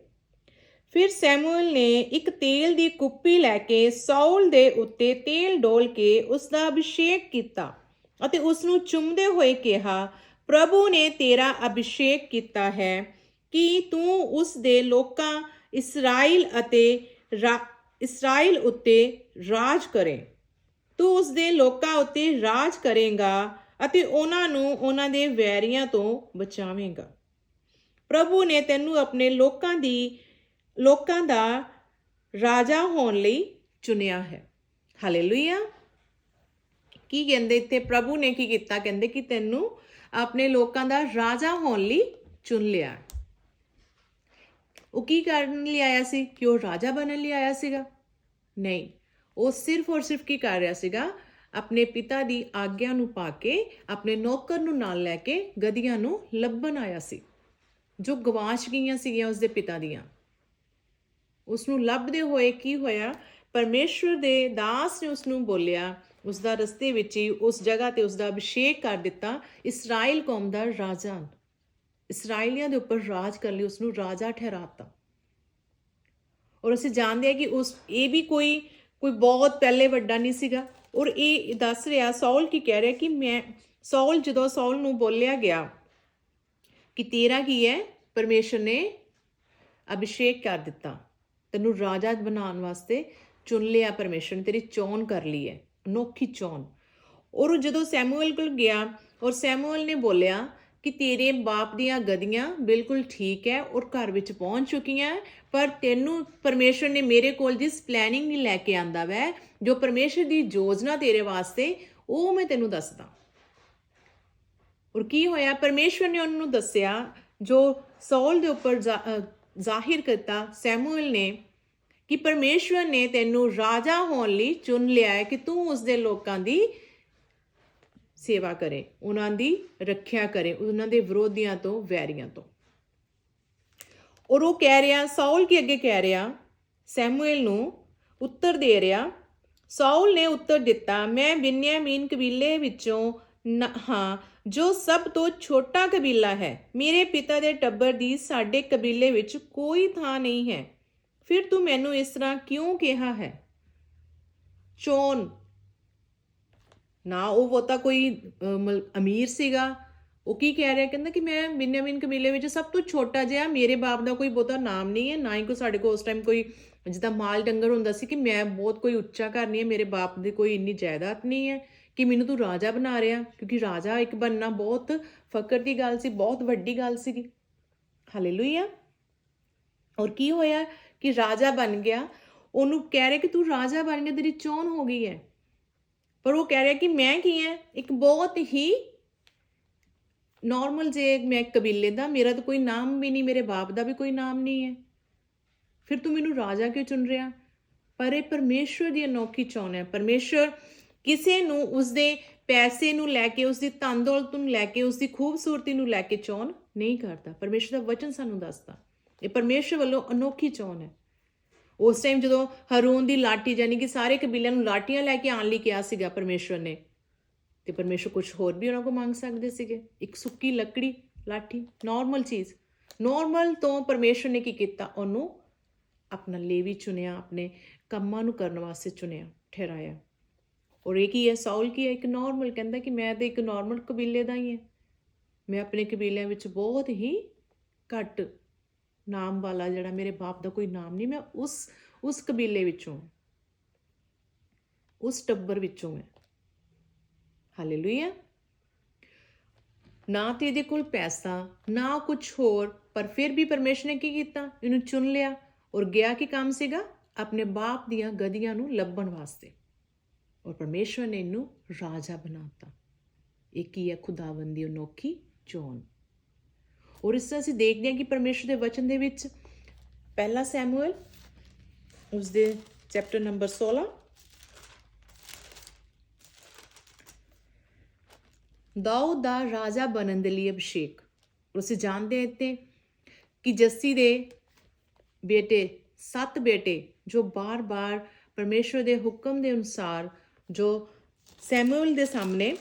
ਫਿਰ ਸੈਮੂਅਲ ਨੇ ਇੱਕ ਤੇਲ ਦੀ ਕੁੱਪੀ ਲੈ ਕੇ ਸਾਊਲ ਦੇ ਉੱਤੇ ਤੇਲ ਡੋਲ ਕੇ ਉਸ ਦਾ ਅਭਿਸ਼ੇਕ ਕੀਤਾ ਅਤੇ ਉਸ ਨੂੰ ਚੁੰਮਦੇ ਹੋਏ ਕਿਹਾ, ਪ੍ਰਭੂ ਨੇ ਤੇਰਾ ਅਭਿਸ਼ੇਕ ਕੀਤਾ ਹੈ ਕਿ ਤੂੰ ਉਸ ਦੇ ਲੋਕਾਂ ਇਸਰਾਇਲ ਉੱਤੇ ਰਾਜ ਕਰੇ। ਤੂੰ ਉਸ ਦੇ ਲੋਕਾਂ ਉੱਤੇ ਰਾਜ ਕਰੇਗਾ ਅਤੇ ਉਹਨਾਂ ਨੂੰ ਉਹਨਾਂ ਦੇ ਵੈਰੀਆਂ ਤੋਂ ਬਚਾਵੇਂਗਾ। ਪ੍ਰਭੂ ਨੇ ਤੈਨੂੰ ਆਪਣੇ ਲੋਕਾਂ ਦਾ ਰਾਜਾ ਹੋਣ ਲਈ ਚੁਣਿਆ ਹੈ। ਹਾਲੇਲੂਇਆ। ਕੀ ਕਹਿੰਦੇ ਇੱਥੇ? ਪ੍ਰਭੂ ਨੇ ਕੀ ਕੀਤਾ? ਕਹਿੰਦੇ ਕਿ ਤੈਨੂੰ ਆਪਣੇ ਲੋਕਾਂ ਦਾ ਰਾਜਾ ਹੋਣ ਲਈ ਚੁਣ ਲਿਆ। ਉਹ ਕੀ ਕਰਨ ਲਈ ਆਇਆ ਸੀ? ਕਿ ਉਹ ਰਾਜਾ ਬਣਨ ਲਈ ਆਇਆ ਸੀਗਾ? ਨਹੀਂ, ਉਹ ਸਿਰਫ ਔਰ ਸਿਰਫ ਕੀ ਕਰ ਰਿਹਾ ਸੀਗਾ? ਆਪਣੇ ਪਿਤਾ ਦੀ ਆਗਿਆ ਨੂੰ ਪਾ ਕੇ ਆਪਣੇ ਨੌਕਰ ਨੂੰ ਨਾਲ ਲੈ ਕੇ ਗਧੀਆਂ ਨੂੰ ਲੱਭਣ ਆਇਆ ਸੀ। ਜੋ ਗਵਾਚ ਗਈਆਂ ਸੀਗੀਆਂ ਉਸਦੇ ਪਿਤਾ ਦੀਆਂ। ਉਸਨੂੰ ਲੱਭਦੇ ਹੋਏ ਕੀ ਹੋਇਆ, ਪਰਮੇਸ਼ਵਰ ਦੇ ਦਾਸ ਨੇ ਉਸਨੂੰ ਬੋਲਿਆ, ਉਸਦਾ ਰਸਤੇ ਵਿੱਚ ਹੀ ਉਸ ਜਗ੍ਹਾ ਤੇ ਉਸਦਾ ਅਭਿਸ਼ੇਕ ਕਰ ਦਿੱਤਾ ਇਸਰਾਇਲ ਕੌਮ ਦਾ ਰਾਜਾ। ਇਸਰਾਇਲੀਆਂ ਦੇ ਉੱਪਰ ਰਾਜ ਕਰਨ ਲਈ ਉਸਨੂੰ ਰਾਜਾ ਠਹਿਰਾਤਾ। ਔਰ ਅਸੀਂ ਜਾਣਦੇ ਹਾਂ ਕਿ ਇਹ ਵੀ ਕੋਈ ਬਹੁਤ ਪਹਿਲੇ ਵੱਡਾ ਨਹੀਂ ਸੀਗਾ। ਔਰ ਇਹ ਦੱਸ ਰਿਹਾ, ਸੌਲ ਕੀ ਕਹਿ ਰਿਹਾ ਕਿ ਜਦੋਂ ਸੌਲ ਨੂੰ ਬੋਲਿਆ ਗਿਆ ਕਿ ਤੇਰਾ ਕੀ ਹੈ, ਪਰਮੇਸ਼ਰ ਨੇ ਅਭਿਸ਼ੇਕ ਕਰ ਦਿੱਤਾ, ਤੈਨੂੰ ਰਾਜਾ ਬਣਾਉਣ ਵਾਸਤੇ ਚੁਣ ਲਿਆ, ਪਰਮੇਸ਼ਰ ਨੇ ਤੇਰੀ ਚੋਣ ਕਰ ਲਈ ਹੈ, ਅਨੋਖੀ ਚੋਣ। ਔਰ ਜਦੋਂ ਸੈਮੂਅਲ ਕੋਲ ਗਿਆ ਔਰ ਸੈਮੂਅਲ ਨੇ ਬੋਲਿਆ ਕਿ ਤੇਰੇ ਬਾਪ ਦੀਆਂ ਗਧੀਆਂ ਬਿਲਕੁਲ ਠੀਕ ਹੈ ਔਰ ਘਰ ਵਿੱਚ ਪਹੁੰਚ ਚੁੱਕੀਆਂ, ਪਰ ਤੈਨੂੰ ਪਰਮੇਸ਼ਰ ਨੇ ਮੇਰੇ ਕੋਲ ਜਿਸ ਪਲੈਨਿੰਗ ਨਹੀਂ ਲੈ ਕੇ ਆਂਦਾ ਵੈ, ਜੋ ਪਰਮੇਸ਼ਰ ਦੀ ਯੋਜਨਾ ਤੇਰੇ ਵਾਸਤੇ, ਉਹ ਮੈਂ ਤੈਨੂੰ ਦੱਸਦਾ। ਔਰ ਕੀ ਹੋਇਆ, ਪਰਮੇਸ਼ਰ ਨੇ ਉਹਨੂੰ ਦੱਸਿਆ, ਜੋ ਸੌਲ ਦੇ ਉੱਪਰ ਜ਼ਾਹਿਰ ਕੀਤਾ ਸੈਮੂਅਲ ਨੇ, ਕਿ ਪਰਮੇਸ਼ਵਰ ਨੇ ਤੈਨੂੰ ਰਾਜਾ ਹੋਣ ਲਈ ਚੁਣ ਲਿਆ ਹੈ ਕਿ ਤੂੰ ਉਸਦੇ ਲੋਕਾਂ ਦੀ ਸੇਵਾ ਕਰੇ, ਉਹਨਾਂ ਦੀ ਰੱਖਿਆ ਕਰੇ, ਉਹਨਾਂ ਦੇ ਵਿਰੋਧੀਆਂ ਤੋਂ, ਵੈਰੀਆਂ ਤੋਂ। ਔਰ ਉਹ ਕਹਿ ਰਿਹਾ, ਸਾਊਲ ਕੇ ਅੱਗੇ ਕਹਿ ਰਿਹਾ, ਸੈਮੂਅਲ ਨੂੰ ਉੱਤਰ ਦੇ ਰਿਹਾ। ਸਾਊਲ ਨੇ ਉੱਤਰ ਦਿੱਤਾ, ਮੈਂ ਬਿਨਯਾਮੀਨ ਕਬੀਲੇ ਵਿੱਚੋਂ ਹਾਂ, ਜੋ ਸਭ ਤੋਂ ਛੋਟਾ ਕਬੀਲਾ ਹੈ। ਮੇਰੇ ਪਿਤਾ ਦੇ ਟੱਬਰ ਦੀ ਸਾਡੇ ਕਬੀਲੇ ਵਿੱਚ ਕੋਈ ਥਾਂ ਨਹੀਂ ਹੈ। ਫਿਰ ਤੂੰ ਮੈਨੂੰ ਇਸ ਤਰ੍ਹਾਂ ਕਿਉਂ ਕਿਹਾ ਹੈ? ਚੋਣ ਨਾ, ਉਹ ਬਹੁਤਾ ਕੋਈ ਅਮੀਰ ਸੀਗਾ। ਉਹ ਕੀ ਕਹਿ ਰਿਹਾ, ਕਹਿੰਦਾ ਕਿ ਮੈਂ ਬਿਨਯਾਮੀਨ ਕਬੀਲੇ ਵਿੱਚ ਸਭ ਤੋਂ ਛੋਟਾ ਜਿਹਾ, ਮੇਰੇ ਬਾਪ ਦਾ ਕੋਈ ਬਹੁਤਾ ਨਾਮ ਨਹੀਂ ਹੈ, ਨਾ ਹੀ ਕੋਈ ਸਾਡੇ ਕੋਲ ਉਸ ਟਾਈਮ ਕੋਈ ਜਿੱਦਾਂ ਮਾਲ ਡੰਗਰ ਹੁੰਦਾ ਸੀ ਕਿ ਮੈਂ ਬਹੁਤ ਕੋਈ ਉੱਚਾ ਘਰ ਨਹੀਂ ਹੈ, ਮੇਰੇ ਬਾਪ ਦੀ ਕੋਈ ਇੰਨੀ ਜਾਇਦਾਦ ਨਹੀਂ ਹੈ ਕਿ ਮੈਨੂੰ ਤੂੰ ਰਾਜਾ ਬਣਾ ਰਿਹਾ। ਕਿਉਂਕਿ ਰਾਜਾ ਇੱਕ ਬਣਨਾ ਬਹੁਤ ਫਕਰ ਦੀ ਗੱਲ ਸੀ, ਬਹੁਤ ਵੱਡੀ ਗੱਲ ਸੀਗੀ। ਹਾਲੇਲੂਇਆ। ਔਰ ਕੀ ਹੋਇਆ ਕਿ ਰਾਜਾ ਬਣ ਗਿਆ। ਉਹਨੂੰ ਕਹਿ ਰਿਹਾ ਕਿ ਤੂੰ ਰਾਜਾ ਬਣ ਗਿਆ, ਤੇਰੀ ਚੋਣ ਹੋ ਗਈ ਹੈ। ਪਰ ਉਹ ਕਹਿ ਰਿਹਾ ਕਿ ਮੈਂ ਕੀ ਹੈ, ਇੱਕ ਬਹੁਤ ਹੀ ਨੋਰਮਲ ਜੇ ਮੈਂ ਕਬੀਲੇ ਦਾ, ਮੇਰਾ ਤਾਂ ਕੋਈ ਨਾਮ ਵੀ ਨਹੀਂ, ਮੇਰੇ ਬਾਪ ਦਾ ਵੀ ਕੋਈ ਨਾਮ ਨਹੀਂ ਹੈ। ਫਿਰ ਤੂੰ ਮੈਨੂੰ ਰਾਜਾ ਕਿਉਂ ਚੁਣ ਰਿਹਾ? ਪਰ ਇਹ ਪਰਮੇਸ਼ਵਰ ਦੀ ਅਨੋਖੀ ਚੋਣ ਹੈ। ਪਰਮੇਸ਼ਵਰ ਕਿਸੇ ਨੂੰ ਉਸਦੇ ਪੈਸੇ ਨੂੰ ਲੈ ਕੇ, ਉਸਦੀ ਧਨ ਦੌਲਤ ਨੂੰ ਲੈ ਕੇ, ਉਸਦੀ ਖੂਬਸੂਰਤੀ ਨੂੰ ਲੈ ਕੇ ਚੋਣ ਨਹੀਂ ਕਰਦਾ। ਪਰਮੇਸ਼ਵਰ ਦਾ ਵਚਨ ਸਾਨੂੰ ਦੱਸਦਾ ਇਹ ਪਰਮੇਸ਼ਵਰ ਵੱਲੋਂ ਅਨੋਖੀ ਚੋਣ ਹੈ। ਉਸ ਟਾਈਮ ਜਦੋਂ ਹਾਰੂਨ ਦੀ ਲਾਠੀ, ਯਾਨੀ ਕਿ ਸਾਰੇ ਕਬੀਲਿਆਂ ਨੂੰ ਲਾਠੀਆਂ ਲੈ ਕੇ ਆਉਣ ਲਈ ਕਿਹਾ ਸੀਗਾ ਪਰਮੇਸ਼ਵਰ ਨੇ, ਤੇ ਪਰਮੇਸ਼ਵਰ ਕੁਝ ਹੋਰ ਵੀ ਉਹਨਾਂ ਕੋਲ ਮੰਗ ਸਕਦੇ ਸੀਗੇ। ਇੱਕ ਸੁੱਕੀ ਲੱਕੜੀ, ਲਾਠੀ, ਨੋਰਮਲ ਚੀਜ਼। ਨੋਰਮਲ ਤੋਂ ਪਰਮੇਸ਼ਵਰ ਨੇ ਕੀ ਕੀਤਾ, ਉਹਨੂੰ ਆਪਣਾ ਲੇਵੀ ਚੁਣਿਆ, ਆਪਣੇ ਕੰਮਾਂ ਨੂੰ ਕਰਨ ਵਾਸਤੇ ਚੁਣਿਆ, ਠਹਿਰਾਇਆ। ਔਰ ਇਹ ਕੀ ਹੈ, ਸਾਊਲ ਕੀ ਹੈ, ਇੱਕ ਨੋਰਮਲ, ਕਹਿੰਦਾ ਕਿ ਮੈਂ ਤਾਂ ਇੱਕ ਨੋਰਮਲ ਕਬੀਲੇ ਦਾ ਹੀ ਹਾਂ, ਮੈਂ ਆਪਣੇ ਕਬੀਲਿਆਂ ਵਿੱਚ ਬਹੁਤ ਹੀ ਘੱਟ ਨਾਮ ਵਾਲਾ, ਜਿਹੜਾ ਮੇਰੇ ਬਾਪ ਦਾ ਕੋਈ ਨਾਮ ਨਹੀਂ, ਮੈਂ ਉਸ ਕਬੀਲੇ ਵਿੱਚੋਂ, ਉਸ ਟੱਬਰ ਵਿੱਚੋਂ ਮੈਂ। ਹਾਲੇਲੂਇਆ। ਨਾ ਤੇ ਇਹਦੇ ਕੋਲ ਪੈਸਾ, ਨਾ ਕੁਛ ਹੋਰ, ਪਰ ਫਿਰ ਵੀ ਪਰਮੇਸ਼ਰ ਨੇ ਕੀ ਕੀਤਾ, ਇਹਨੂੰ ਚੁਣ ਲਿਆ। ਔਰ ਗਿਆ ਕੀ ਕੰਮ ਸੀਗਾ, ਆਪਣੇ ਬਾਪ ਦੀਆਂ ਗਧੀਆਂ ਨੂੰ ਲੱਭਣ ਵਾਸਤੇ। ਔਰ ਪਰਮੇਸ਼ਵਰ ਨੇ ਇਹਨੂੰ ਰਾਜਾ ਬਣਾਤਾ। ਇਹ ਕੀ ਹੈ, ਖੁਦਾਵੰਦ ਦੀ ਅਨੋਖੀ ਚੋਣ। ਔਰ ਇਸ ਤਰ੍ਹਾਂ ਅਸੀਂ ਦੇਖਦੇ ਹਾਂ ਕਿ ਪਰਮੇਸ਼ਵਰ ਦੇ ਵਚਨ ਦੇ ਵਿੱਚ ਪਹਿਲਾ ਸੈਮੂਅਲ ਉਸਦੇ ਚੈਪਟਰ ਨੰਬਰ 16, ਦਾਊਦ ਦਾ ਰਾਜਾ ਬਣਨ ਦੇ ਲਈ ਅਭਿਸ਼ੇਕ। ਅਸੀਂ ਜਾਣਦੇ ਹਾਂ ਇੱਥੇ ਕਿ ਜੱਸੀ ਦੇ ਬੇਟੇ, 7 ਬੇਟੇ ਜੋ ਬਾਰ-ਬਾਰ ਪਰਮੇਸ਼ਵਰ ਦੇ ਹੁਕਮ ਦੇ ਅਨੁਸਾਰ ਜੋ ਸੈਮੂਅਲ ਦੇ ਸਾਹਮਣੇ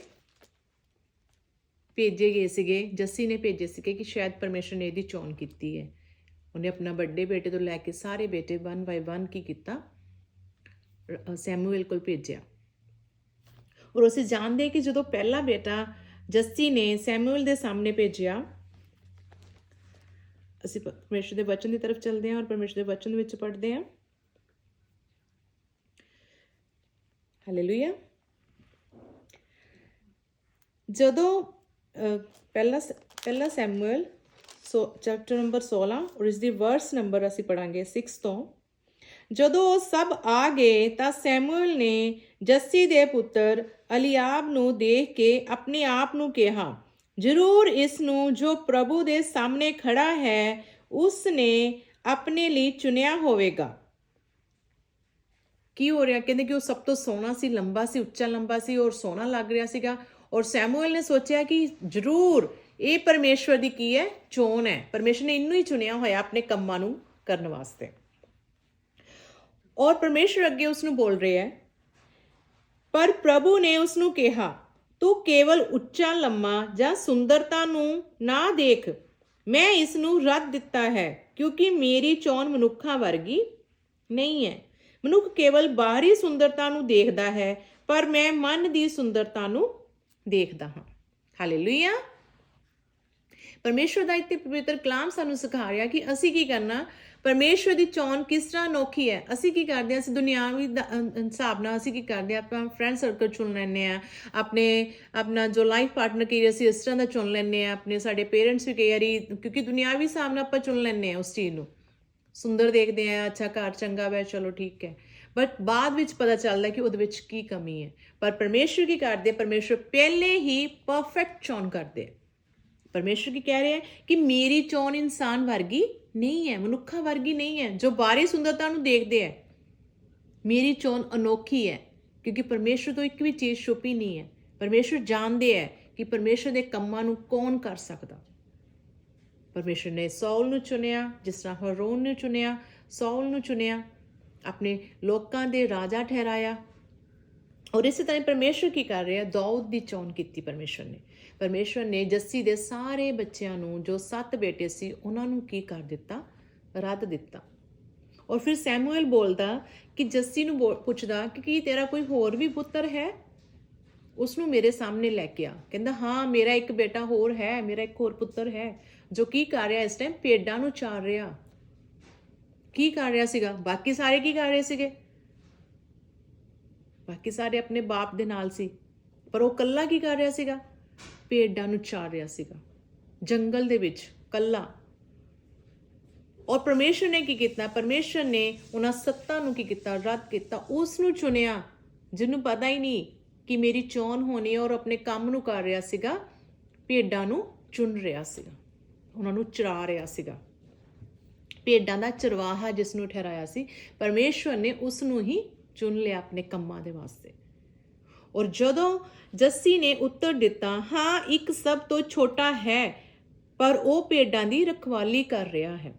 ਭੇਜੇ ਗਏ ਸੀਗੇ, ਜੱਸੀ ਨੇ ਭੇਜੇ ਸੀਗੇ ਕਿ ਸ਼ਾਇਦ ਪਰਮੇਸ਼ਰ ਨੇ ਇਹਦੀ ਚੋਣ ਕੀਤੀ ਹੈ। ਉਹਨੇ ਆਪਣਾ ਵੱਡੇ ਬੇਟੇ ਤੋਂ ਲੈ ਕੇ ਸਾਰੇ ਬੇਟੇ 1 ਬਾਈ 1 ਕੀ ਕੀਤਾ, ਸੈਮੂਅਲ ਕੋਲ ਭੇਜਿਆ। ਔਰ ਅਸੀਂ ਜਾਣਦੇ ਕਿ ਜਦੋਂ ਪਹਿਲਾ ਬੇਟਾ ਜੱਸੀ ਨੇ ਸੈਮੂਅਲ ਦੇ ਸਾਹਮਣੇ ਭੇਜਿਆ, ਅਸੀਂ ਪਰਮੇਸ਼ਰ ਦੇ ਵਚਨ ਦੀ ਤਰਫ ਚੱਲਦੇ ਹਾਂ ਔਰ ਪਰਮੇਸ਼ਰ ਦੇ ਵਚਨ ਵਿੱਚ ਪੜ੍ਹਦੇ ਹਾਂ। ਹਾਲੇਲੂਇਆ। ਜਦੋਂ ਪਹਿਲਾ ਸੈਮੂਅਲ ਚੈਪਟਰ ਨੰਬਰ 16 ਔਰ ਇਸ ਦੀ ਵਰਸ ਨੰਬਰ ਅਸੀਂ ਪੜਾਂਗੇ 6 ਤੋਂ। ਜਦੋਂ ਉਹ ਸਭ ਆ ਗਏ ਤਾਂ ਸੈਮੂਅਲ ਨੇ ਜੱਸੀ ਦੇ ਪੁੱਤਰ ਅਲੀਆਬ ਨੂੰ ਦੇਖ ਕੇ ਆਪਣੇ ਆਪ ਨੂੰ ਕਿਹਾ, ਜ਼ਰੂਰ ਇਸ ਨੂੰ ਜੋ ਪ੍ਰਭੂ ਦੇ ਸਾਹਮਣੇ ਖੜਾ ਹੈ ਉਸ ਨੇ ਆਪਣੇ ਲਈ ਚੁਣਿਆ ਹੋਵੇਗਾ। ਕੀ ਹੋ ਰਿਹਾ, ਕਹਿੰਦੇ ਕਿ ਉਹ ਸਭ ਤੋਂ ਸੋਹਣਾ ਸੀ, ਲੰਬਾ ਸੀ, ਉੱਚਾ ਲੰਬਾ ਸੀ ਔਰ ਸੋਹਣਾ ਲੱਗ ਰਿਹਾ ਸੀਗਾ। ਔਰ ਸੈਮੂਅਲ ਨੇ ਸੋਚਿਆ ਕਿ ਜ਼ਰੂਰ ਇਹ ਪਰਮੇਸ਼ਵਰ ਦੀ ਕੀ ਹੈ? ਚੋਣ ਹੈ। ਪਰਮੇਸ਼ਵਰ ਨੇ ਇਹਨੂੰ ਹੀ ਚੁਣਿਆ ਹੋਇਆ ਆਪਣੇ ਕੰਮਾਂ ਨੂੰ ਕਰਨ ਵਾਸਤੇ। ਔਰ ਪਰਮੇਸ਼ਵਰ ਅੱਗੇ ਉਸਨੂੰ ਬੋਲ ਰਿਹਾ ਹੈ, ਪਰ ਪ੍ਰਭੂ ਨੇ ਉਸਨੂੰ ਕਿਹਾ, ਤੂੰ ਕੇਵਲ ਉੱਚਾ ਲੰਮਾ ਜਾਂ ਸੁੰਦਰਤਾ ਨੂੰ ਨਾ ਦੇਖ, ਮੈਂ ਇਸ ਨੂੰ ਰੱਦ ਦਿੱਤਾ ਹੈ, ਕਿਉਂਕਿ ਮੇਰੀ ਚੋਣ ਮਨੁੱਖਾਂ ਵਰਗੀ ਨਹੀਂ ਹੈ। ਮਨੁੱਖ ਕੇਵਲ ਬਾਹਰੀ ਸੁੰਦਰਤਾ ਨੂੰ ਦੇਖਦਾ ਹੈ, ਪਰ ਮੈਂ ਮਨ ਦੀ ਸੁੰਦਰਤਾ ਨੂੰ ਦੇਖਦਾ ਹਾਂ। ਹਾਲੇਲੂਇਆ। ਪਰਮੇਸ਼ਵਰ ਦਾ ਇੱਥੇ ਪਵਿੱਤਰ ਕਲਾਮ ਸਾਨੂੰ ਸਿਖਾ ਰਿਹਾ ਕਿ ਅਸੀਂ ਕੀ ਕਰਨਾ। ਪਰਮੇਸ਼ਵਰ ਦੀ ਚੋਣ ਕਿਸ ਤਰ੍ਹਾਂ ਅਨੋਖੀ ਹੈ। ਅਸੀਂ ਕੀ ਕਰਦੇ ਹਾਂ, ਅਸੀਂ ਦੁਨਿਆਵੀ ਹਿਸਾਬ ਨਾਲ ਅਸੀਂ ਕੀ ਕਰਦੇ ਹਾਂ, ਆਪਾਂ ਫਰੈਂਡ ਸਰਕਲ ਚੁਣ ਲੈਂਦੇ ਹਾਂ, ਆਪਣਾ ਜੋ ਲਾਈਫ ਪਾਰਟਨਰ ਕਈ ਅਸੀਂ ਇਸ ਤਰ੍ਹਾਂ ਦਾ ਚੁਣ ਲੈਂਦੇ ਹਾਂ, ਆਪਣੇ ਸਾਡੇ ਪੇਰੈਂਟਸ ਵੀ ਕਈ ਵਾਰੀ ਕਿਉਂਕਿ ਦੁਨਿਆਵੀ ਹਿਸਾਬ ਨਾਲ ਆਪਾਂ ਚੁਣ ਲੈਂਦੇ ਹਾਂ ਉਸ ਚੀਜ਼ ਨੂੰ, ਸੁੰਦਰ ਦੇਖਦੇ ਹਾਂ, ਅੱਛਾ ਘਰ ਚੰਗਾ ਵੈ, ਚਲੋ ਠੀਕ ਹੈ, ਬਟ ਬਾਅਦ ਵਿੱਚ ਪਤਾ ਚੱਲਦਾ ਕਿ ਉਹਦੇ ਵਿੱਚ ਕੀ ਕਮੀ ਹੈ। ਪਰ ਪਰਮੇਸ਼ਵਰ ਕੀ ਕਰਦੇ? ਪਰਮੇਸ਼ਵਰ ਪਹਿਲੇ ਹੀ ਪਰਫੈਕਟ ਚੋਣ ਕਰਦੇ। ਪਰਮੇਸ਼ਵਰ ਕੀ ਕਹਿ ਰਿਹਾ ਕਿ ਮੇਰੀ ਚੋਣ ਇਨਸਾਨ ਵਰਗੀ ਨਹੀਂ ਹੈ, ਮਨੁੱਖਾਂ ਵਰਗੀ ਨਹੀਂ ਹੈ ਜੋ ਬਾਹਰੀ ਸੁੰਦਰਤਾ ਨੂੰ ਦੇਖਦੇ ਹੈ। ਮੇਰੀ ਚੋਣ ਅਨੋਖੀ ਹੈ, ਕਿਉਂਕਿ ਪਰਮੇਸ਼ਵਰ ਤੋਂ ਇੱਕ ਵੀ ਚੀਜ਼ ਛੁਪੀ ਨਹੀਂ ਹੈ। ਪਰਮੇਸ਼ਵਰ ਜਾਣਦੇ ਹੈ ਕਿ ਪਰਮੇਸ਼ਵਰ ਦੇ ਕੰਮਾਂ ਨੂੰ ਕੌਣ ਕਰ ਸਕਦਾ। ਪਰਮੇਸ਼ਵਰ ਨੇ ਸੌਲ ਨੂੰ ਚੁਣਿਆ, ਜਿਸ ਤਰ੍ਹਾਂ ਹਰੋਨ ਨੂੰ ਚੁਣਿਆ, ਸੌਲ ਨੂੰ ਚੁਣਿਆ, ਆਪਣੇ ਲੋਕਾਂ ਦੇ ਰਾਜਾ ਠਹਿਰਾਇਆ। ਔਰ ਇਸੇ ਤਰ੍ਹਾਂ ਪਰਮੇਸ਼ਵਰ ਕੀ ਕਰ ਰਿਹਾ? ਦਾਊਦ ਦੀ ਚੋਣ ਕੀਤੀ ਪਰਮੇਸ਼ਵਰ ਨੇ। ਪਰਮੇਸ਼ਵਰ ਨੇ ਜੱਸੀ ਦੇ ਸਾਰੇ ਬੱਚਿਆਂ ਨੂੰ, ਜੋ 7 ਬੇਟੇ ਸੀ, ਉਹਨਾਂ ਨੂੰ ਕੀ ਕਰ ਦਿੱਤਾ? ਰੱਦ ਦਿੱਤਾ। ਔਰ ਫਿਰ ਸੈਮੂਅਲ ਬੋਲਦਾ ਕਿ ਜੱਸੀ ਨੂੰ ਪੁੱਛਦਾ ਕਿ ਕੀ ਤੇਰਾ ਕੋਈ ਹੋਰ ਵੀ ਪੁੱਤਰ ਹੈ? ਉਸਨੂੰ ਮੇਰੇ ਸਾਹਮਣੇ ਲੈ ਕੇ ਆ। ਕਹਿੰਦਾ ਹਾਂ, ਮੇਰਾ ਇੱਕ ਬੇਟਾ ਹੋਰ ਹੈ, ਮੇਰਾ ਇੱਕ ਹੋਰ ਪੁੱਤਰ ਹੈ, ਜੋ ਕੀ ਕਰ ਰਿਹਾ ਇਸ ਟਾਈਮ? ਭੇਡਾਂ ਨੂੰ ਚਾਰ ਰਿਹਾ। ਕੀ ਕਰ ਰਿਹਾ ਸੀਗਾ? ਬਾਕੀ ਸਾਰੇ ਕੀ ਕਰ ਰਹੇ ਸੀਗੇ? ਬਾਕੀ ਸਾਰੇ ਆਪਣੇ ਬਾਪ ਦੇ ਨਾਲ ਸੀ, ਪਰ ਉਹ ਕੱਲਾ ਕੀ ਕਰ ਰਿਹਾ ਸੀਗਾ? ਭੇਡਾਂ ਨੂੰ ਚਾਰ ਰਿਹਾ ਸੀਗਾ ਜੰਗਲ ਦੇ ਵਿੱਚ ਕੱਲਾ। ਔਰ ਪਰਮੇਸ਼ਰ ਨੇ ਕੀ ਕੀਤਾ? ਪਰਮੇਸ਼ਰ ਨੇ ਉਹਨਾਂ 7 ਨੂੰ ਕੀ ਕੀਤਾ? ਰੱਦ ਕੀਤਾ। ਉਸ ਨੂੰ ਚੁਣਿਆ ਜਿਹਨੂੰ ਪਤਾ ਹੀ ਨਹੀਂ ਕਿ ਮੇਰੀ ਚੋਣ ਹੋਣੀ, ਔਰ ਆਪਣੇ ਕੰਮ ਨੂੰ ਕਰ ਰਿਹਾ ਸੀਗਾ, ਭੇਡਾਂ ਨੂੰ ਚੁਣ ਰਿਹਾ ਸੀਗਾ, ਉਹਨਾਂ ਨੂੰ ਚਰਾ ਰਿਹਾ ਸੀਗਾ। ਭੇਡਾਂ ਦਾ ਚਰਵਾਹਾ ਜਿਸ ਨੂੰ ਠਹਿਰਾਇਆ ਸੀ, ਪਰਮੇਸ਼ਵਰ ਨੇ ਉਸ ਨੂੰ ਹੀ ਚੁਣ ਲਿਆ ਆਪਣੇ ਕੰਮਾਂ ਦੇ ਵਾਸਤੇ। ਔਰ ਜਦੋਂ ਜੱਸੀ ਨੇ ਉੱਤਰ ਦਿੱਤਾ, ਹਾਂ ਇੱਕ ਸਭ ਤੋਂ ਛੋਟਾ ਹੈ, ਪਰ ਉਹ ਭੇਡਾਂ ਦੀ ਰਖਵਾਲੀ ਕਰ ਰਿਹਾ ਹੈ।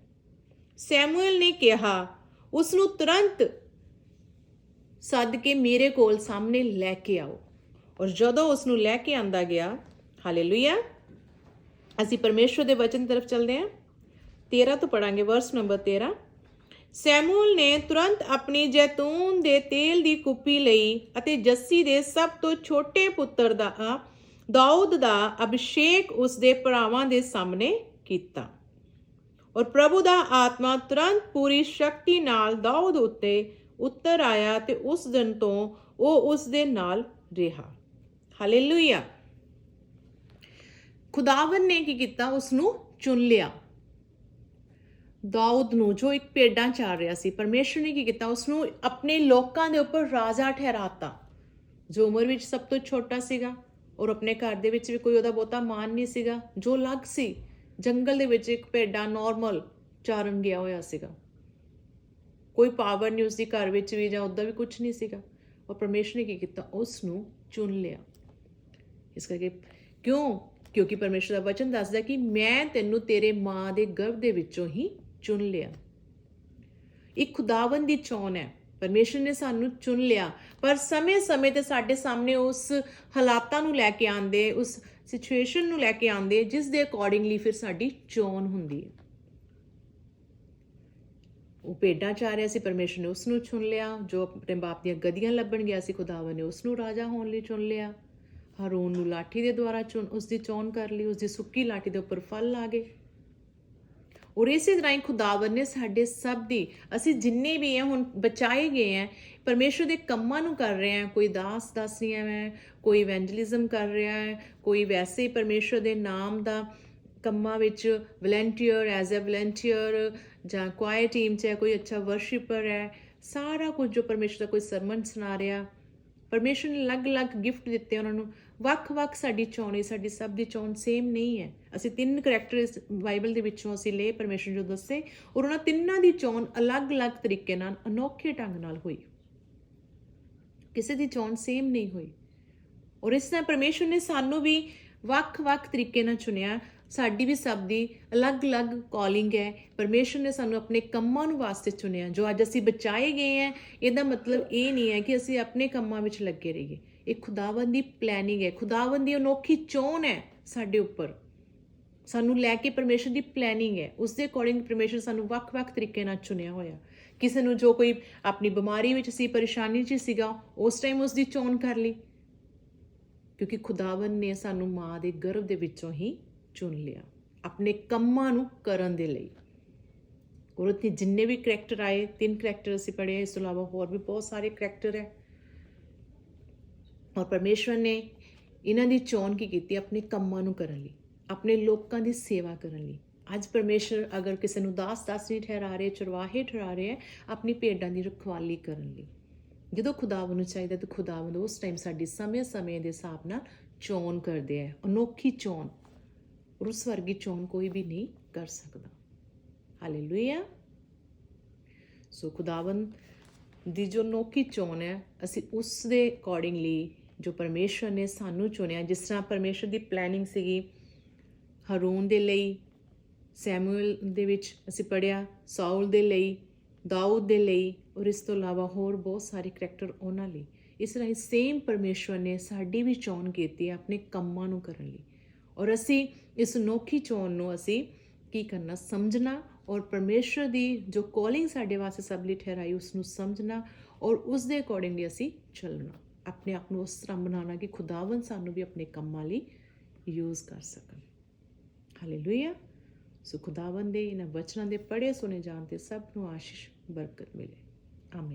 ਸੈਮੂਅਲ ਨੇ ਕਿਹਾ, ਉਸ ਨੂੰ ਤੁਰੰਤ ਸੱਦ ਕੇ ਮੇਰੇ ਕੋਲ ਸਾਹਮਣੇ ਲੈ ਕੇ ਆਓ। ਔਰ ਜਦੋਂ ਉਸ ਨੂੰ ਲੈ ਕੇ ਆਂਦਾ ਗਿਆ, ਹਾਲੇਲੂਇਆ। ਅਸੀਂ ਪਰਮੇਸ਼ਵਰ ਦੇ ਵਚਨ ਤਰਫ ਚੱਲਦੇ ਹਾਂ। 13 ਤੋਂ ਪੜਾਂਗੇ, ਵਰਸ ਨੰਬਰ 13। ਸੈਮੂਅਲ ਨੇ ਤੁਰੰਤ ਆਪਣੀ ਜੈਤੂਨ ਦੇ ਤੇਲ ਦੀ ਕੁੱਪੀ ਲਈ ਅਤੇ ਜੱਸੀ ਦੇ ਸਭ ਤੋਂ ਛੋਟੇ ਪੁੱਤਰ ਦਾ ਦਾਊਦ ਦਾ ਅਭਿਸ਼ੇਕ ਉਸ ਦੇ ਭਰਾਵਾਂ ਦੇ ਸਾਹਮਣੇ ਕੀਤਾ। ਔਰ ਪ੍ਰਭੂ ਦਾ ਆਤਮਾ ਤੁਰੰਤ ਪੂਰੀ ਸ਼ਕਤੀ ਨਾਲ ਦਾਊਦ ਉੱਤੇ ਉਤਰ ਆਇਆ ਤੇ ਉਸ ਦਿਨ ਤੋਂ ਉਹ ਉਸ ਦੇ ਨਾਲ ਰਿਹਾ। ਹਾਲੇਲੂਇਆ। ਖੁਦਾਵੰਦ ਨੇ ਕੀ ਕੀਤਾ? ਉਸ ਨੂੰ ਚੁਣ ਲਿਆ। ਦਾਊਦ ਨੂੰ, ਜੋ ਇੱਕ ਭੇਡਾਂ ਚਾਰ ਰਿਹਾ ਸੀ, ਪਰਮੇਸ਼ਰ ਨੇ ਕੀ ਕੀਤਾ? ਉਸ ਨੂੰ ਆਪਣੇ ਲੋਕਾਂ ਦੇ ਉੱਪਰ ਰਾਜਾ ਠਹਿਰਾਤਾ, ਜੋ ਉਮਰ ਵਿੱਚ ਸਭ ਤੋਂ ਛੋਟਾ ਸੀਗਾ, ਔਰ ਆਪਣੇ ਘਰ ਦੇ ਵਿੱਚ ਵੀ ਕੋਈ ਉਹਦਾ ਬਹੁਤਾ ਮਾਣ ਨਹੀਂ ਸੀਗਾ, ਜੋ ਅਲੱਗ ਸੀ। ਜੰਗਲ ਦੇ ਵਿੱਚ ਇੱਕ ਭੇਡਾਂ ਨੋਰਮਲ ਚਾਰਨ ਗਿਆ ਹੋਇਆ ਸੀਗਾ, ਕੋਈ ਪਾਵਰ ਨਹੀਂ ਉਸਦੀ ਘਰ ਵਿੱਚ ਵੀ, ਜਾਂ ਉੱਦਾਂ ਵੀ ਕੁਛ ਨਹੀਂ ਸੀਗਾ। ਔਰ ਪਰਮੇਸ਼ਰ ਨੇ ਕੀ ਕੀਤਾ? ਉਸ ਨੂੰ ਚੁਣ ਲਿਆ। ਇਸ ਕਰਕੇ ਕਿਉਂਕਿ ਪਰਮੇਸ਼ਰ ਦਾ ਵਚਨ ਦੱਸਦਾ ਕਿ ਮੈਂ ਤੈਨੂੰ ਤੇਰੇ ਮਾਂ ਦੇ ਗਰਭ ਦੇ ਵਿੱਚੋਂ ਹੀ ਚੁਣ ਲਿਆ। ਇੱਕ ਖੁਦਾਵੰਦ ਦੀ ਚੋਣ ਹੈ। ਪਰਮੇਸ਼ਰ ਨੇ ਸਾਨੂੰ ਚੁਣ ਲਿਆ, ਪਰ ਸਮੇਂ-ਸਮੇਂ ਤੇ ਸਾਡੇ ਸਾਹਮਣੇ ਉਸ ਹਾਲਾਤਾਂ ਨੂੰ ਲੈ ਕੇ ਆਉਂਦੇ, ਉਸ ਸਿਚੁਏਸ਼ਨ ਨੂੰ ਲੈ ਕੇ ਆਉਂਦੇ, ਜਿਸ ਦੇ ਅਕੋਰਡਿੰਗਲੀ ਫਿਰ ਸਾਡੀ ਚੋਣ ਹੁੰਦੀ ਹੈ। ਉਹ ਭੇਡਾਂ ਚਾਹ ਰਿਹਾ ਸੀ, ਪਰਮੇਸ਼ਰ ਨੇ ਉਸ ਨੂੰ ਚੁਣ ਲਿਆ। ਜੋ ਆਪਣੇ ਬਾਪ ਦੀਆਂ ਗਦੀਆਂ ਲੱਭਣ ਗਿਆ ਸੀ, ਖੁਦਾਵੰਦ ਨੇ ਉਸ ਨੂੰ ਰਾਜਾ ਹੋਣ ਲਈ ਚੁਣ ਲਿਆ। ਹਰੋਨ ਨੂੰ ਲਾਠੀ ਦੇ ਦੁਆਰਾ ਉਸਦੀ ਚੋਣ ਕਰ ਲਈ, ਉਸਦੀ ਸੁੱਕੀ ਲਾਠੀ ਦੇ ਉੱਪਰ ਫਲ ਆ ਗਏ। ਔਰ ਇਸੇ ਤਰ੍ਹਾਂ ਹੀ ਖੁਦਾਵੰਦ ਨੇ ਸਾਡੇ ਸਭ ਦੀ, ਅਸੀਂ ਜਿੰਨੇ ਵੀ ਹਾਂ ਹੁਣ ਬਚਾਏ ਗਏ ਹਾਂ, ਪਰਮੇਸ਼ਰ ਦੇ ਕੰਮਾਂ ਨੂੰ ਕਰ ਰਹੇ ਹਾਂ। ਕੋਈ ਦਾਸ ਦਾਸੀਆਂ ਹੈ, ਕੋਈ ਇਵੈਂਜਲਿਜ਼ਮ ਕਰ ਰਿਹਾ ਹੈ, ਕੋਈ ਵੈਸੇ ਹੀ ਪਰਮੇਸ਼ਰ ਦੇ ਨਾਮ ਦਾ ਕੰਮਾਂ ਵਿੱਚ ਵਲੰਟੀਅਰ, ਐਜ਼ ਅ ਵਲੰਟੀਅਰ, ਜਾਂ ਕੁਆਇਰ ਟੀਮ 'ਚ ਹੈ, ਕੋਈ ਅੱਛਾ ਵਰਸ਼ਿਪਰ ਹੈ। ਸਾਰਾ ਕੁਝ ਜੋ ਪਰਮੇਸ਼ਰ ਦਾ, ਕੋਈ ਸਰਮਨ ਸੁਣਾ ਰਿਹਾ, ਪਰਮੇਸ਼ਰ ਨੇ ਅਲੱਗ-ਅਲੱਗ ਗਿਫਟ ਦਿੱਤੇ ਉਹਨਾਂ ਨੂੰ। ਵੱਖ-ਵੱਖ ਸਾਡੀ ਚੋਣ ਹੈ, ਸਾਡੀ ਸਭ ਦੀ ਚੋਣ ਸੇਮ ਨਹੀਂ ਹੈ। ਅਸੀਂ 3 ਕਰੈਕਟਰ ਬਾਈਬਲ ਦੇ ਵਿੱਚੋਂ ਅਸੀਂ ਲਏ, ਪਰਮੇਸ਼ਰ ਜੋ ਦੱਸੇ, ਔਰ ਉਹਨਾਂ ਤਿੰਨਾਂ ਦੀ ਚੋਣ ਅਲੱਗ-ਅਲੱਗ ਤਰੀਕੇ ਨਾਲ, ਅਨੋਖੇ ਢੰਗ ਨਾਲ ਹੋਈ। ਕਿਸੇ ਦੀ ਚੋਣ ਸੇਮ ਨਹੀਂ ਹੋਈ। ਔਰ ਇਸ ਤਰ੍ਹਾਂ ਪਰਮੇਸ਼ਰ ਨੇ ਸਾਨੂੰ ਵੀ ਵੱਖ-ਵੱਖ ਤਰੀਕੇ ਨਾਲ ਚੁਣਿਆ। ਸਾਡੀ ਵੀ ਸਭ ਦੀ ਅਲੱਗ-ਅਲੱਗ ਕਾਲਿੰਗ ਹੈ। ਪਰਮੇਸ਼ਰ ਨੇ ਸਾਨੂੰ ਆਪਣੇ ਕੰਮਾਂ ਨੂੰ ਵਾਸਤੇ ਚੁਣਿਆ। ਜੋ ਅੱਜ ਅਸੀਂ ਬਚਾਏ ਗਏ ਹੈ, ਇਹਦਾ ਮਤਲਬ ਇਹ ਨਹੀਂ ਹੈ ਕਿ ਅਸੀਂ ਆਪਣੇ ਕੰਮਾਂ ਵਿੱਚ ਲੱਗੇ ਰਹੀਏ। ਇਹ ਖੁਦਾਵੰਦ ਦੀ ਪਲੈਨਿੰਗ ਹੈ, ਖੁਦਾਵੰਦ ਦੀ ਅਨੋਖੀ ਚੋਣ ਹੈ ਸਾਡੇ ਉੱਪਰ। ਸਾਨੂੰ ਲੈ ਕੇ ਪਰਮੇਸ਼ਰ ਦੀ ਪਲੈਨਿੰਗ ਹੈ। ਉਸ ਦੇ ਅਕੋਰਡਿੰਗ ਪਰਮੇਸ਼ਰ ਸਾਨੂੰ ਵੱਖ-ਵੱਖ ਤਰੀਕੇ ਨਾਲ ਚੁਣਿਆ ਹੋਇਆ। ਕਿਸੇ ਨੂੰ ਜੋ ਕੋਈ ਆਪਣੀ ਬਿਮਾਰੀ ਵਿੱਚ ਸੀ, ਪਰੇਸ਼ਾਨੀ 'ਚ ਸੀਗਾ, ਉਸ ਟਾਈਮ ਉਸ ਦੀ ਚੋਣ ਕਰ ਲਈ, ਕਿਉਂਕਿ ਖੁਦਾਵੰਦ ਨੇ ਸਾਨੂੰ ਮਾਂ ਦੇ ਗਰਭ ਦੇ ਵਿੱਚੋਂ ਹੀ ਚੁਣ ਲਿਆ ਆਪਣੇ ਕੰਮਾਂ ਨੂੰ ਕਰਨ ਦੇ ਲਈ। ਔਰ ਉੱਥੇ ਜਿੰਨੇ ਵੀ ਕਰੈਕਟਰ ਆਏ, 3 ਕਰੈਕਟਰ ਅਸੀਂ ਪੜ੍ਹੇ, ਇਸ ਤੋਂ ਇਲਾਵਾ ਹੋਰ ਵੀ ਬਹੁਤ ਸਾਰੇ ਕਰੈਕਟਰ ਹੈ। ਔਰ ਪਰਮੇਸ਼ਵਰ ਨੇ ਇਹਨਾਂ ਦੀ ਚੋਣ ਕੀ ਕੀਤੀ? ਆਪਣੇ ਕੰਮਾਂ ਨੂੰ ਕਰਨ ਲਈ, ਆਪਣੇ ਲੋਕਾਂ ਦੀ ਸੇਵਾ ਕਰਨ ਲਈ। ਅੱਜ ਪਰਮੇਸ਼ਰ ਅਗਰ ਕਿਸੇ ਨੂੰ ਦਾਸ ਨਹੀਂ ਠਹਿਰਾ ਰਹੇ, ਚਰਵਾਹੇ ਠਹਿਰਾ ਰਹੇ ਹੈ ਆਪਣੀ ਭੇਡਾਂ ਦੀ ਰਖਵਾਲੀ ਕਰਨ ਲਈ। ਜਦੋਂ ਖੁਦਾਵੰਦ ਨੂੰ ਚਾਹੀਦਾ ਤਾਂ ਖੁਦਾਵੰਦ ਉਸ ਟਾਈਮ ਸਾਡੀ ਸਮੇਂ ਦੇ ਹਿਸਾਬ ਨਾਲ ਚੋਣ ਕਰਦੇ ਹੈ। ਅਨੋਖੀ ਚੋਣ, ਔਰ ਉਸ ਵਰਗੀ ਚੋਣ ਕੋਈ ਵੀ ਨਹੀਂ ਕਰ ਸਕਦਾ। ਹਾਲੇਲੂਇਆ। ਸੋ ਖੁਦਾਵੰਦ ਦੀ ਜੋ ਅਨੋਖੀ ਚੋਣ ਹੈ, ਅਸੀਂ ਉਸ ਦੇ ਅਕੋਰਡਿੰਗਲੀ ਜੋ ਪਰਮੇਸ਼ਰ ਨੇ ਸਾਨੂੰ ਚੁਣਿਆ, ਜਿਸ ਤਰ੍ਹਾਂ ਪਰਮੇਸ਼ਰ ਦੀ ਪਲੈਨਿੰਗ ਸੀਗੀ ਹਰੂਨ ਦੇ ਲਈ, ਸੈਮੂਅਲ ਦੇ ਵਿੱਚ ਅਸੀਂ ਪੜ੍ਹਿਆ, ਸਾਊਲ ਦੇ ਲਈ, ਦਾਊਦ ਦੇ ਲਈ, ਔਰ ਇਸ ਤੋਂ ਇਲਾਵਾ ਹੋਰ ਬਹੁਤ ਸਾਰੇ ਕਰੈਕਟਰ ਉਹਨਾਂ ਲਈ। ਇਸ ਤਰ੍ਹਾਂ ਹੀ ਸੇਮ ਪਰਮੇਸ਼ਵਰ ਨੇ ਸਾਡੀ ਵੀ ਚੋਣ ਕੀਤੀ ਹੈ ਆਪਣੇ ਕੰਮਾਂ ਨੂੰ ਕਰਨ ਲਈ। ਔਰ ਅਸੀਂ ਇਸ ਅਨੋਖੀ ਚੋਣ ਨੂੰ ਅਸੀਂ ਕੀ ਕਰਨਾ? ਸਮਝਣਾ, ਔਰ ਪਰਮੇਸ਼ਰ ਦੀ ਜੋ ਕਾਲਿੰਗ ਸਾਡੇ ਵਾਸਤੇ ਸਭ ਲਈ ਠਹਿਰਾਈ ਉਸ ਨੂੰ ਸਮਝਣਾ, ਔਰ ਉਸ ਦੇ ਅਕੋਰਡਿੰਗਲੀ ਅਸੀਂ ਚੱਲਣਾ। ਆਪਣੇ ਆਪ ਨੂੰ ਉਸ ਤਰ੍ਹਾਂ ਬਣਾਉਣਾ ਕਿ ਖੁਦਾਵੰਦ ਸਾਨੂੰ ਵੀ ਆਪਣੇ ਕੰਮਾਂ ਲਈ ਯੂਜ਼ ਕਰ ਸਕਣ। ਹਾਲੇਲੂਇਆ। ਸੋ ਖੁਦਾਵੰਦ ਦੇ ਇਹਨਾਂ ਵਚਨਾਂ ਦੇ ਪੜ੍ਹੇ ਸੁਣੇ ਜਾਣ ਤੇ ਸਭ ਨੂੰ ਆਸ਼ੀਸ਼ ਬਰਕਤ ਮਿਲੇ। ਆਮੀਨ।